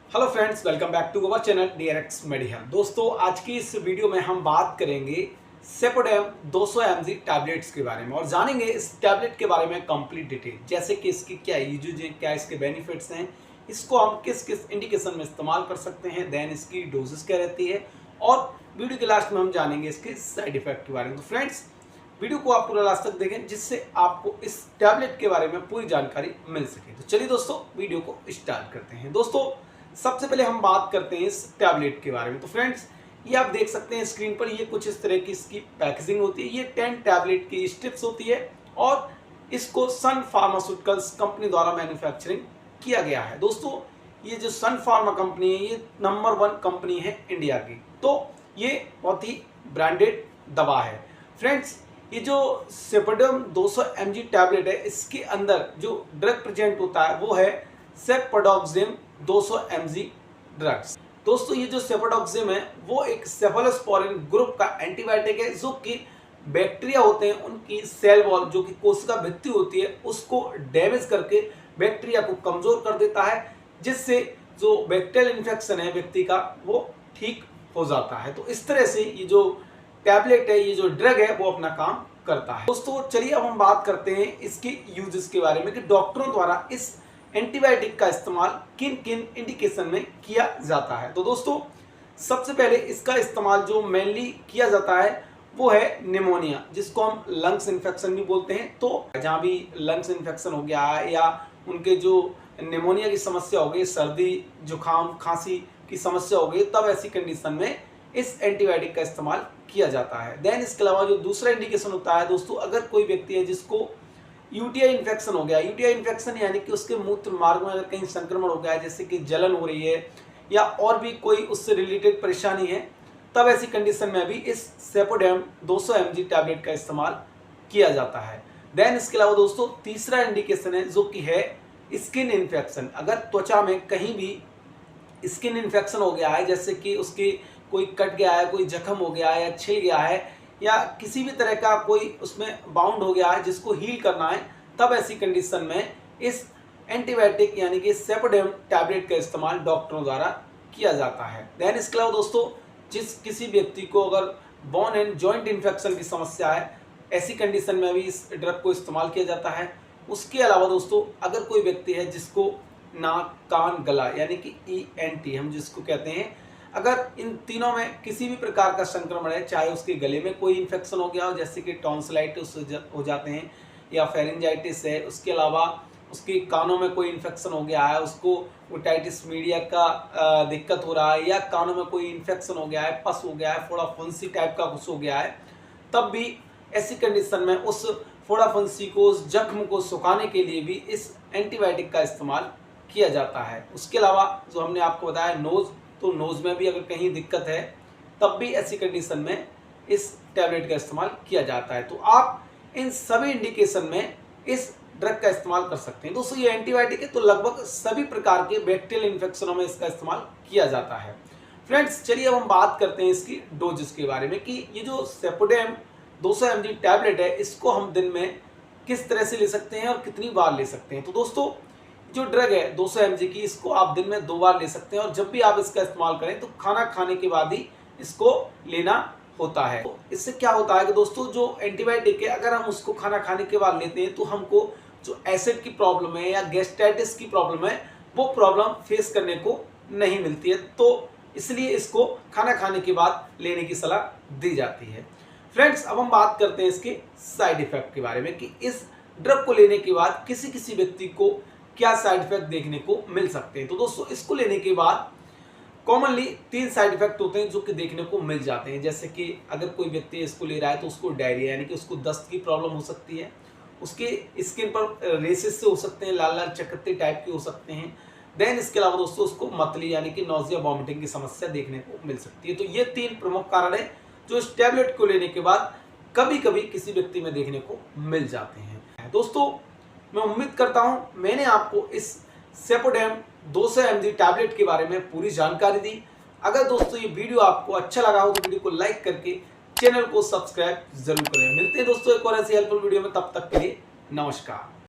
Hello friends, welcome back to our channel DRX Medihealth. दोस्तों, आज की इस वीडियो में हम बात करेंगे सेपोडेम 200 mg टैबलेट्स के बारे में और जानेंगे इस टैबलेट के बारे में कंप्लीट डिटेल, जैसे कि इसकी क्या यूजेज हैं, क्या इसके बेनिफिट्स हैं, इसको हम किस किस इंडिकेशन में इस्तेमाल कर सकते हैं, देन इसकी डोजेस क्या रहती है और वीडियो के लास्ट में हम जानेंगे इसके साइड इफेक्ट के बारे में। तो फ्रेंड्स, वीडियो को आप पूरा लास्ट तक देखें जिससे आपको इस टैबलेट के बारे में पूरी जानकारी मिल सके। तो चलिए दोस्तों, वीडियो को स्टार्ट करते हैं। दोस्तों, सबसे पहले हम बात करते हैं इस टैबलेट के बारे में। तो फ्रेंड्स, ये आप देख सकते हैं स्क्रीन पर, ये कुछ इस तरह की इसकी पैकेजिंग होती है। ये 10 टैबलेट की स्ट्रिप्स होती है और इसको सन फार्मास्यूटिकल्स कंपनी द्वारा मैन्युफैक्चरिंग किया गया है। दोस्तों, ये जो सन फार्मा कंपनी है, ये नंबर 1 कंपनी है इंडिया की, तो ये बहुत ही ब्रांडेड दवा है। फ्रेंड्स, ये जो सेपोडेम 200 mg टैबलेट है, इसके अंदर जो ड्रग प्रेजेंट होता है वो है सेपोडोक्सिम 200 mg ड्रग्स। दोस्तों, ये जो सेपोडोक्सिम है वो एक सेफलोस्पोरिन ग्रुप का एंटीबायोटिक है, जो कि बैक्टीरिया होते हैं उनकी सेल वॉल, जो कि कोशिका भित्ति होती है, उसको डैमेज करके बैक्टीरिया को कमजोर कर देता है, जिससे जो बैक्टीरियल इन्फेक्शन है व्यक्ति का वो ठीक हो जाता है। तो इस तरह से ये जो टैबलेट है, ये जो ड्रग है, वो अपना काम करता है। दोस्तों, चलिए अब हम बात करते हैं इसके यूजेस के बारे में कि डॉक्टरों द्वारा इस एंटीबायोटिक का इस्तेमाल किन किन इंडिकेशन में किया जाता है। तो दोस्तों, सबसे पहले इसका इस्तेमाल जो मेनली किया जाता है वो है निमोनिया, जिसको हम लंग्स इन्फेक्शन भी बोलते हैं। तो जहाँ भी लंग्स इन्फेक्शन हो गया है या उनके जो निमोनिया की समस्या हो गई, सर्दी जुकाम खांसी की समस्या हो गई, तब ऐसी कंडीशन में इस एंटीबायोटिक का इस्तेमाल किया जाता है। देन इसके अलावा जो दूसरा इंडिकेशन होता है दोस्तों, अगर कोई व्यक्ति है जिसको यूटीआई इन्फेक्शन हो गया, यूटीआई इन्फेक्शन यानी कि उसके मूत्र मार्ग में अगर कहीं संक्रमण हो गया है, जैसे कि जलन हो रही है या और भी कोई उससे रिलेटेड परेशानी है, तब ऐसी कंडीशन में भी इस सेपोडेम 200 mg टैबलेट का इस्तेमाल किया जाता है। देन इसके अलावा दोस्तों, तीसरा इंडिकेशन है जो कि है स्किन इन्फेक्शन। अगर त्वचा में कहीं भी स्किन इन्फेक्शन हो गया है, जैसे कि उसकी कोई कट गया है, कोई जख्म हो गया है या छिल गया है या किसी भी तरह का कोई उसमें बाउंड हो गया है जिसको हील करना है, तब ऐसी कंडीशन में इस एंटीबायोटिक यानी कि सेपोडेम टैबलेट का इस्तेमाल डॉक्टरों द्वारा किया जाता है। देन इसके अलावा दोस्तों, किसी व्यक्ति को अगर बोन एंड जॉइंट इन्फेक्शन की समस्या है, ऐसी कंडीशन में भी इस ड्रग को इस्तेमाल किया जाता है। उसके अलावा दोस्तों, अगर कोई व्यक्ति है जिसको नाक कान गला यानी कि ENT हम जिसको कहते हैं, अगर इन तीनों में किसी भी प्रकार का संक्रमण है, चाहे उसके गले में कोई इन्फेक्शन हो गया हो, जैसे कि टॉन्सिलाइटिस हो जाते हैं या फेरिंजाइटिस है, उसके अलावा उसके कानों में कोई इन्फेक्शन हो गया है, उसको ओटाइटिस मीडिया का दिक्कत हो रहा है या कानों में कोई इन्फेक्शन हो गया है, पस हो गया है, फोड़ा फुंसी टाइप का कुछ हो गया है, तब भी ऐसी कंडीशन में उस फोड़ा फुंसी को, उस जख्म को सुखाने के लिए भी इस एंटीबायोटिक का इस्तेमाल किया जाता है। उसके अलावा जो हमने आपको बताया नोज़, तो नोज़ में भी अगर कहीं दिक्कत है, तब भी ऐसी कंडीशन में इस टैबलेट का इस्तेमाल किया जाता है। तो आप इन सभी इंडिकेशन में इस ड्रग का इस्तेमाल कर सकते हैं। दोस्तों, ये एंटीबायोटिक है, तो लगभग सभी प्रकार के बैक्टीरियल इन्फेक्शनों में इसका इस्तेमाल किया जाता है। फ्रेंड्स, चलिए अब हम बात करते हैं इसकी डोजेस के बारे में कि ये जो सेपोडेम 200 mg टैबलेट है, इसको हम दिन में किस तरह से ले सकते हैं और कितनी बार ले सकते हैं। तो दोस्तों, जो ड्रग है 200 mg की, इसको आप दिन में 2 बार ले सकते हैं और जब भी आप इसका इस्तेमाल करें तो खाना खाने के बाद ही इसको लेना होता है। तो इससे क्या होता है कि दोस्तों, जो एंटीबायोटिक है, अगर हम उसको खाना खाने के बाद लेते हैं तो हमको जो एसिड की प्रॉब्लम है या गैस्ट्राइटिस की प्रॉब्लम है, वो प्रॉब्लम फेस करने को नहीं मिलती है। तो इसलिए इसको खाना खाने के बाद लेने की सलाह दी जाती है। फ्रेंड्स, अब हम बात करते हैं इसके साइड इफेक्ट के बारे में कि इस ड्रग को लेने के बाद किसी किसी व्यक्ति को क्या साइड इफेक्ट देखने को मिल सकते हैं। तो दोस्तों, इसको लेने के बाद कॉमनली 3 साइड इफेक्ट होते हैं जो कि देखने को मिल जाते हैं। जैसे कि अगर कोई व्यक्ति इसको ले रहा है तो उसको डायरिया यानी कि उसको दस्त की प्रॉब्लम हो सकती है, उसके स्किन पर रेसेस से हो सकते हैं, लाल लाल चकत्ते टाइप के हो सकते हैं। देन इसके अलावा दोस्तों, उसको मतली यानी कि नोजिया वॉमिटिंग की समस्या देखने को मिल सकती है। तो ये 3 प्रमुख कारण है जो इस टैबलेट को लेने के बाद कभी कभी किसी व्यक्ति में देखने को मिल जाते हैं। दोस्तों, मैं उम्मीद करता हूं मैंने आपको इस सेपोडेम 200 mg टैबलेट के बारे में पूरी जानकारी दी। अगर दोस्तों ये वीडियो आपको अच्छा लगा हो तो वीडियो को लाइक करके चैनल को सब्सक्राइब जरूर करें। मिलते हैं दोस्तों एक और ऐसी हेल्पफुल वीडियो में, तब तक के लिए नमस्कार।